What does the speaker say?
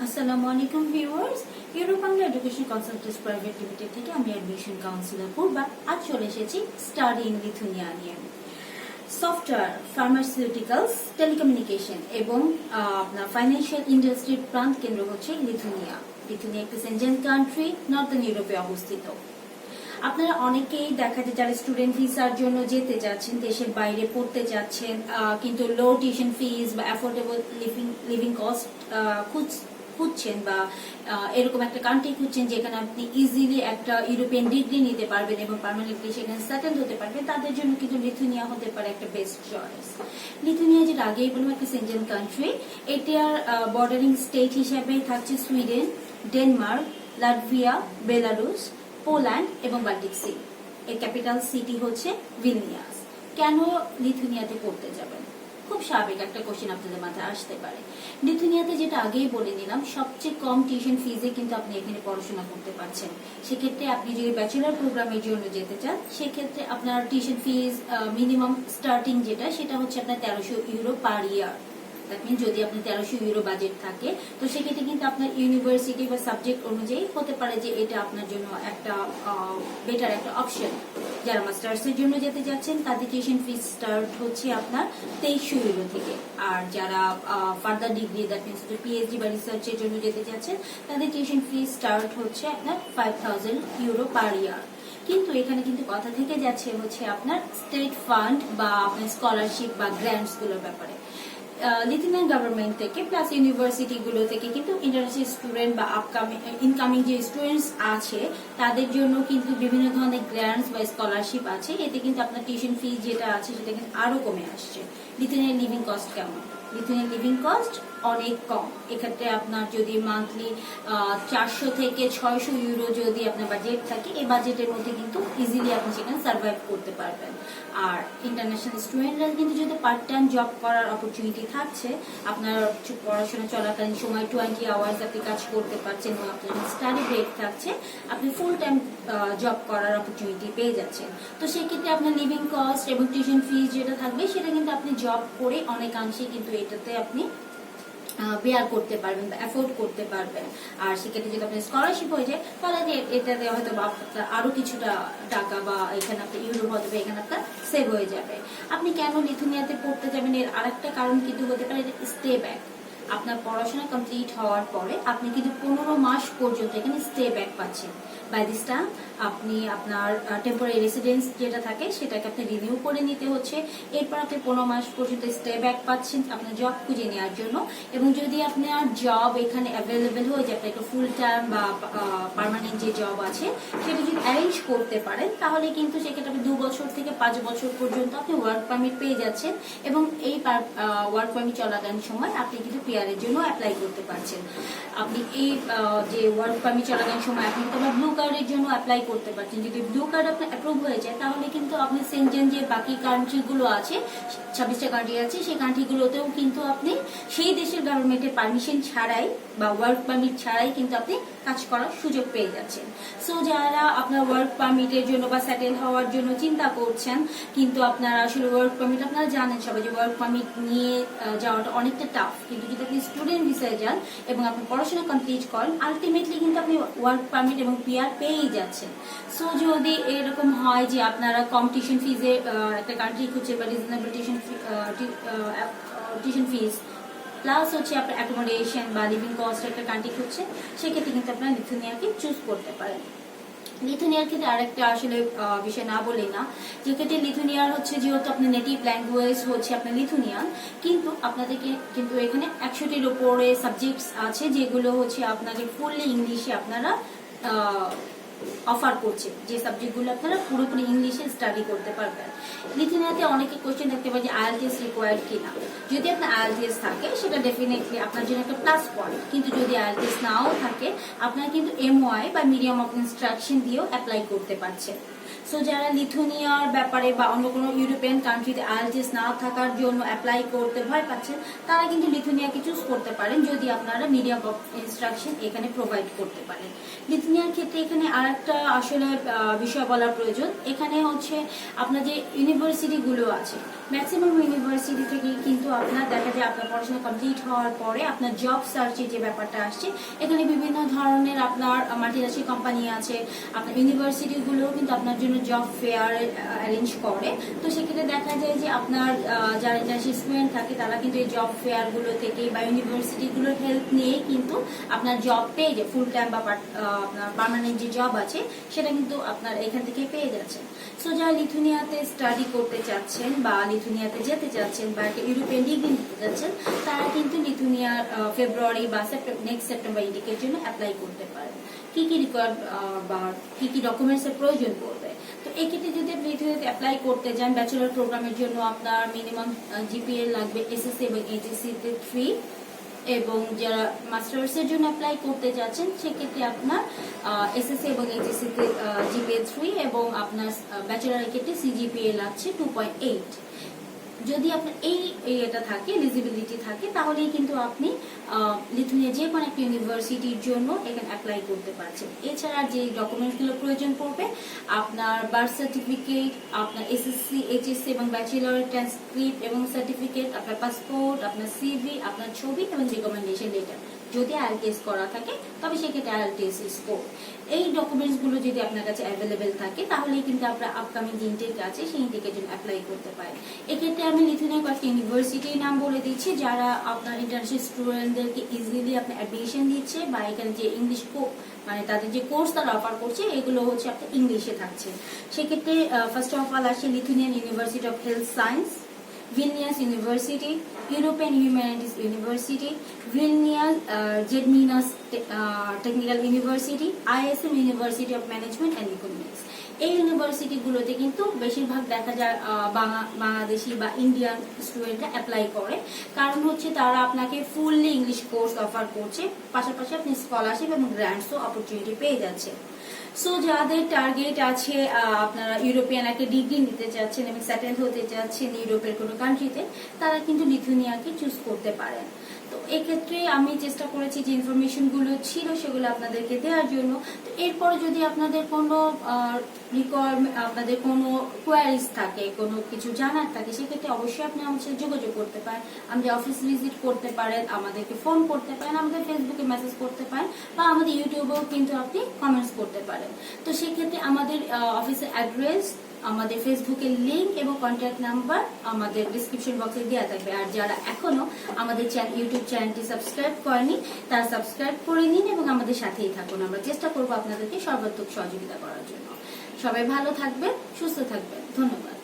আসসালামু আলাইকুম viewers, Europe Bangla education consultants private limited থেকে আমি অ্যাডমিশন কাউন্সিলর পূর্বা। আজ চলে এসেছি স্টাডি ইন লিথুনিয়া নিয়ে। সফটওয়্যার, ফার্মাসিউটিক্যালস, টেলিকমিউনিকেশন এবং আপনার ফাইন্যান্সিয়াল ইন্ডাস্ট্রির প্রাণ কেন্দ্র হচ্ছে লিথুনিয়া। লিথুনিয়া একটি সেনজেন কান্ট্রি, নর্দার্ন ইউরোপে অবস্থিত। আপনারা অনেকেই দেখা যায় যারা স্টুডেন্ট ভিসার জন্য যেতে যাচ্ছেন, দেশের বাইরে পড়তে যাচ্ছেন, কিন্তু লো টিউশন ফিস বা অ্যাফোর্ডেবল লিভিং কস্ট খুঁজছেন বা এরকম একটা কান্ট্রি খুঁজছেন যেখানে আপনি ইজিলি একটা ইউরোপিয়ান ডিগ্রি নিতে পারবেন এবং পার্মানেন্টলি সেখানে সেটেল হতে পারবেন, তাদের জন্য কিন্তু লিথুনিয়া হতে পারে একটা বেস্ট চয়েস। লিথুনিয়া যেটা আগেই বললাম একটা সেনজেন কান্ট্রি, এটার বর্ডারিং স্টেট হিসেবে থাকছে Sweden, Denmark, Latvia, Belarus, Poland এবং বাল্টিক সি। এর ক্যাপিটাল সিটি হচ্ছে ভিলনিয়াস। কেন লিথুনিয়াতে পড়তে যাবেন? খুব স্বাভাবিক একটা কোশ্চেন আপনাদের মাথায় আসতে পারে। লিথুনিয়াতে যেটা আগেই বলে নিলাম, সবচেয়ে কম টিউশন ফিজে কিন্তু আপনি এখানে পড়াশোনা করতে পারছেন। সেক্ষেত্রে আপনি যদি ব্যাচেলার প্রোগ্রামের জন্য যেতে চান, সেক্ষেত্রে আপনার টিউশন ফিজ মিনিমাম স্টার্টিং যেটা সেটা হচ্ছে আপনার 1300 euro per year. That mean যদি আপনার 1300 ইউরো বাজেট থাকে, তো সেক্ষেত্রে কিন্তু আপনার ইউনিভার্সিটি বা সাবজেক্ট অনুযায়ী হতে পারে যে এটা আপনার জন্য একটা বেটার একটা অপশন। যারা মাস্টার্স এর জন্য যেতে যাচ্ছেন তাদের টিউশন ফিস স্টার্ট হচ্ছে আপনার 2300 ইউরো থেকে। আর যারা further degree that means PhD বা রিসার্চের জন্য যেতে যাচ্ছেন, তাদের টিউশন ফিস স্টার্ট হচ্ছে আপনার 5000 ইউরো পার ইয়ার। কিন্তু এখানে কিন্তু কথা থেকে যাচ্ছে হচ্ছে আপনার স্টেট ফান্ড বা আপনার স্কলারশিপ বা গ্র্যান্টস গুলোর ব্যাপারে। লিথুনিয়ান গভর্নমেন্ট থেকে প্লাস ইউনিভার্সিটি গুলো থেকে কিন্তু ইন্টারন্যাশনাল স্টুডেন্ট বা ইনকামিং যে স্টুডেন্টস আছে তাদের জন্য কিন্তু বিভিন্ন ধরনের গ্র্যান্টস বা স্কলারশিপ আছে। এতে কিন্তু আপনার টিউশন ফি যেটা আছে সেটা কিন্তু আরো কমে আসছে। লিথুনিয়ান লিভিং কস্ট কেমন? লিথুনিয়ান লিভিং কস্ট অনেক কম। এক্ষেত্রে আপনার যদি মান্থলি 400 থেকে 600 ইউরো যদি আপনার বাজেট থাকে, এই বাজেটের মধ্যে কিন্তু ইজিলি আপনি সেখানে সার্ভাইভ করতে পারবেন। আর ইন্টারন্যাশনাল স্টুডেন্টরা কিন্তু যদি পার্ট টাইম জব করার অপরচুনিটি থাকছে, আপনার পড়াশোনা চলাকালীন সময় 20 আওয়ার্স আপনি কাজ করতে পারছেন এবং আপনার স্টাডি ব্রেক থাকছে, আপনি ফুল টাইম জব করার অপরচুনিটি পেয়ে যাচ্ছেন। তো সেক্ষেত্রে আপনার লিভিং কস্ট এবং টিউশন ফিস যেটা থাকবে সেটা কিন্তু আপনি জব করে অনেকাংশে কিন্তু এটাতে আপনি বেয়ার করতে পারবেন বা অ্যাফোর্ড করতে পারবেন। আর সেক্ষেত্রে যদি আপনার স্কলারশিপ হয়ে যায়, তাহলে এটাতে হয়তো আরো কিছুটা টাকা বা এখানে আপনার ইউরো হয়তো এখানে আপনার সেভ হয়ে যাবে। আপনি কেন লিথুনিয়াতে পড়তে যাবেন এর আরেকটা কারণ কিন্তু হতে পারে স্টে ব্যাক। আপনার পড়াশোনা কমপ্লিট হওয়ার পরে আপনি কিন্তু 15 মাস পর্যন্ত এখানে স্টে ব্যাক পাচ্ছেন। বাই দিস টাইম আপনি আপনার টেম্পোরারি রেসিডেন্স যেটা থাকে সেটাকে আপনি রিনিউ করে নিতে হচ্ছে। এরপর আপনি 15 মাস পর্যন্ত স্টে ব্যাক পাচ্ছেন আপনার জব খুঁজে নেওয়ার জন্য। এবং যদি আপনার জব এখানে অ্যাভেলেবেল হয়ে যায়, আপনার ফুল টাইম বা পার্মানেন্ট যে জব আছে সেটা যদি অ্যারেঞ্জ করতে পারেন, তাহলে কিন্তু সেক্ষেত্রে আপনি 2 বছর থেকে 5 বছর পর্যন্ত আপনি ওয়ার্ক পারমিট পেয়ে যাচ্ছেন। এবং এই ওয়ার্ক পারমিট চলাকালীন সময় আপনি কিন্তু পিআর এর জন্য অ্যাপ্লাই করতে পারছেন। আপনি এই যে ওয়ার্ক পারমিট চলাকালীন সময় আপনি কিন্তু ব্লু কার্ডের জন্য অ্যাপ্লাই করতে পারছেন। যদি ব্লু কার্ড আপনার অ্যাপ্রুভ হয়ে যায়, তাহলে কিন্তু আপনি সেনজেন যে বাকি কান্ট্রিগুলো আছে, 26টা কান্ট্রি আছে, সেই কান্ট্রিগুলোতেও কিন্তু আপনি সেই দেশের গভর্নমেন্টের পারমিশন ছাড়াই বা ওয়ার্ক পারমিট ছাড়াই কিন্তু আপনি কাজ করার সুযোগ পেয়ে যাচ্ছেন। সো যারা আপনার ওয়ার্ক পারমিটের জন্য বা সেটেল হওয়ার জন্য চিন্তা করছেন, কিন্তু আপনারা আসলে ওয়ার্ক পারমিট আপনারা জানেন সবাই যে ওয়ার্ক পারমিট নিয়ে যাওয়াটা অনেকটা টাফ, কিন্তু যদি আপনি স্টুডেন্ট ভিসায় যান এবং আপনি পড়াশোনা কমপ্লিট করেন, আলটিমেটলি কিন্তু আপনি ওয়ার্ক পারমিট এবং পিআর পেয়েই যাচ্ছেন। সো যদি এরকম হয় যে আপনারা কম টিউশন ফিজে একটা কান্ট্রি খুঁজছে বা রিজনেবল টিউশন ফিজ প্লাস হচ্ছে আপনার অ্যাকোমোডেশন বা লিভিং কস্ট একটা কান্ট্রি খুঁজছে, সেক্ষেত্রে কিন্তু আপনারা লিথুনিয়াকে চুজ করতে পারেন। লিথুনিয়ার ক্ষেত্রে আরেকটা আসলে বিষয় না বলেই না, যেক্ষেত্রে লিথুনিয়ার হচ্ছে যেহেতু আপনার নেটিভ ল্যাঙ্গুয়েজ হচ্ছে আপনার লিথুনিয়ান, কিন্তু আপনাদেরকে কিন্তু এখানে 100টির উপরে সাবজেক্টস আছে যেগুলো হচ্ছে আপনাকে ফুললি ইংলিশে আপনারা অফার করছে, যে সাবজেক্টগুলো আপনারা পুরোপুরি ইংলিশে স্টাডি করতে পারবেন। লিথুনিয়াতে অনেকে কোশ্চেন থাকতে পারে যে আইএলটিএস রিকোয়ার্ড কিনা। যদি আপনার আইএলটিএস থাকে সেটা ডেফিনেটলি আপনার জন্য একটা প্লাস পয়েন্ট, কিন্তু যদি আইএলটিএস নাও থাকে আপনারা কিন্তু এমওআই বা মিডিয়াম অফ ইনস্ট্রাকশন দিয়েও অ্যাপ্লাই করতে পারছেন। সো যারা লিথুনিয়ার ব্যাপারে বা অন্য কোনো ইউরোপিয়ান কান্ট্রিতে আইএলটিএস না থাকার জন্য অ্যাপ্লাই করতে ভয় পাচ্ছেন, তারা কিন্তু লিথুনিয়াকে চুজ করতে পারেন যদি আপনারা মিডিয়াম অফ ইনস্ট্রাকশন এখানে প্রোভাইড করতে পারেন। লিথুনিয়ার ক্ষেত্রে এখানে আরেকটা আসলে বিষয় বলার প্রয়োজন, এখানে হচ্ছে আপনার যে ইউনিভার্সিটিগুলো আছে, ম্যাক্সিমাম ইউনিভার্সিটি থেকে কিন্তু আপনার দেখা যায় আপনার পড়াশোনা কমপ্লিট হওয়ার পরে আপনার জব সার্চের যে ব্যাপারটা আসছে, এখানে বিভিন্ন ধরনের আপনার মাল্টিন্যাশনাল কোম্পানি আছে, আপনার ইউনিভার্সিটিগুলো কিন্তু আপনার জন্য জব ফেয়ার অ্যারেঞ্জ করে। তো সেক্ষেত্রে দেখা যায় যে আপনার যারা ইন্টার্নশিপ স্টুডেন্ট থাকে তারা কিন্তু এই জব ফেয়ারগুলো থেকে বা ইউনিভার্সিটিগুলোর হেল্প নিয়েই কিন্তু আপনার জব পেয়ে যায়, ফুল টাইম বা আপনার পার্মানেন্ট যে জব আছে সেটা কিন্তু আপনার এখান থেকে পেয়ে যাচ্ছেন। সো যারা লিথুনিয়াতে স্টাডি করতে চাচ্ছেন বা লিথুনিয়াতে যেতে চাচ্ছেন বা একটা ইউরোপিয়ান ডিগ্রি নিতে চাচ্ছেন, তারা কিন্তু লিথুনিয়ার ফেব্রুয়ারি বা নেক্সট সেপ্টেম্বর ইন্টেকের জন্য অ্যাপ্লাই করতে পারেন। কি কি রিকোয়ার্ড বা কি কি ডকুমেন্টসের প্রয়োজন পড়বে, তো এক্ষেত্রে যদি আপনি লিথুনিয়াতে অ্যাপ্লাই করতে যান ব্যাচেলর প্রোগ্রামের জন্য আপনার মিনিমাম জিপিএ লাগবে এসএসসি এবং এইচএসসি-তে 3, এবং যারা মাস্টার্সের জন্য অ্যাপ্লাই করতে যাচ্ছেন সেক্ষেত্রে আপনার এসএসসি এবং এইচএসসি-তে জিপিএ 3 এবং আপনার ব্যাচেলরের ক্ষেত্রে সিজিপিএ লাগছে 2.8। যদি আপনার এই এটা থাকে, এলিজিবিলিটি থাকে, তাহলেই কিন্তু আপনি লিথুনিয়া যে কোনো একটা ইউনিভার্সিটির জন্য এখানে অ্যাপ্লাই করতে পারছেন। এছাড়া যে ডকুমেন্টসগুলো প্রয়োজন পড়বে, আপনার বার্থ সার্টিফিকেট, আপনার এসএসসি, এইচএসসি এবং ব্যাচেলরের ট্রান্সক্রিপ্ট এবং সার্টিফিকেট, আপনার পাসপোর্ট, আপনার সিভি, আপনার ছবি এবং রিকমেন্ডেশন লেটার। যদি আইএলটিএস করা থাকে তবে সেক্ষেত্রে আইএলটিএস স্কোর। এই ডকুমেন্টসগুলো যদি আপনার কাছে অ্যাভেলেবেল থাকে তাহলেই কিন্তু আপনার আপকামিং যে ইনটেক আছে সেই ইনটেকের জন্য অ্যাপ্লাই করতে পারেন। এক্ষেত্রে আমি লিথুনিয়ার কয়েকটি ইউনিভার্সিটির নাম বলে দিচ্ছি যারা আপনার ইন্টার্নশিপ স্টুডেন্টদেরকে ইজিলি আপনার অ্যাডমিশন দিচ্ছে বা এখানে যে ইংলিশ মানে তাদের যে কোর্স তারা অফার করছে এগুলো হচ্ছে আপনার ইংলিশে থাকছে। সেক্ষেত্রে ফার্স্ট অফ অল আসে Lithuanian university of health science, Vilnius University, European Humanities University, Vilnius Gediminas Technical University, ISM University of Management and Economics। এই ইউনিভার্সিটিগুলোতে কিন্তু বেশিরভাগ দেখা যায় বাংলাদেশি বা ইন্ডিয়ান স্টুডেন্টরা অ্যাপ্লাই করে, কারণ হচ্ছে তারা আপনাকে ফুললি ইংলিশ কোর্স অফার করছে, পাশাপাশি আপনি স্কলারশিপ এবং গ্র্যান্টসও অপরচুনিটি পেয়ে যাচ্ছে। সো যাদের টার্গেট আছে আপনারা ইউরোপিয়ান একটা ডিগ্রি নিতে চাচ্ছেন এবং সেটেল হতে চাচ্ছেন ইউরোপের কোনো কান্ট্রিতে, তারা কিন্তু লিথুনিয়াকে চুজ করতে পারেন। তো এক্ষেত্রে আমি চেষ্টা করেছি যে ইনফরমেশনগুলো ছিল সেগুলো আপনাদেরকে দেওয়ার জন্য। তো এরপরে যদি আপনাদের কোনো আপনাদের কোনো কোয়ারিজ থাকে, কোনো কিছু জানার থাকে, সেক্ষেত্রে অবশ্যই আপনি আমাদের সাথে যোগাযোগ করতে পারেন, আমাদের অফিস ভিজিট করতে পারেন, আমাদেরকে ফোন করতে পারেন, আমাদের ফেসবুকে মেসেজ করতে পারেন বা আমাদের ইউটিউবেও কিন্তু আপনি কমেন্টস করতে পারেন। তো সেক্ষেত্রে আমাদের অফিসের অ্যাড্রেস, আমাদের ফেসবুকের লিংক এবং কন্ট্যাক্ট নাম্বার আমাদের ডিসক্রিপশন বক্সে দেওয়া থাকবে। আর যারা এখনো আমাদের ইউটিউব চ্যানেলটি সাবস্ক্রাইব করেনি তারা সাবস্ক্রাইব করে নিন এবং আমাদের সাথেই থাকুন। আমরা চেষ্টা করবো আপনাদেরকে সর্বাত্মক সহযোগিতা করার জন্য। সবাই ভালো থাকবেন, সুস্থ থাকবেন, ধন্যবাদ।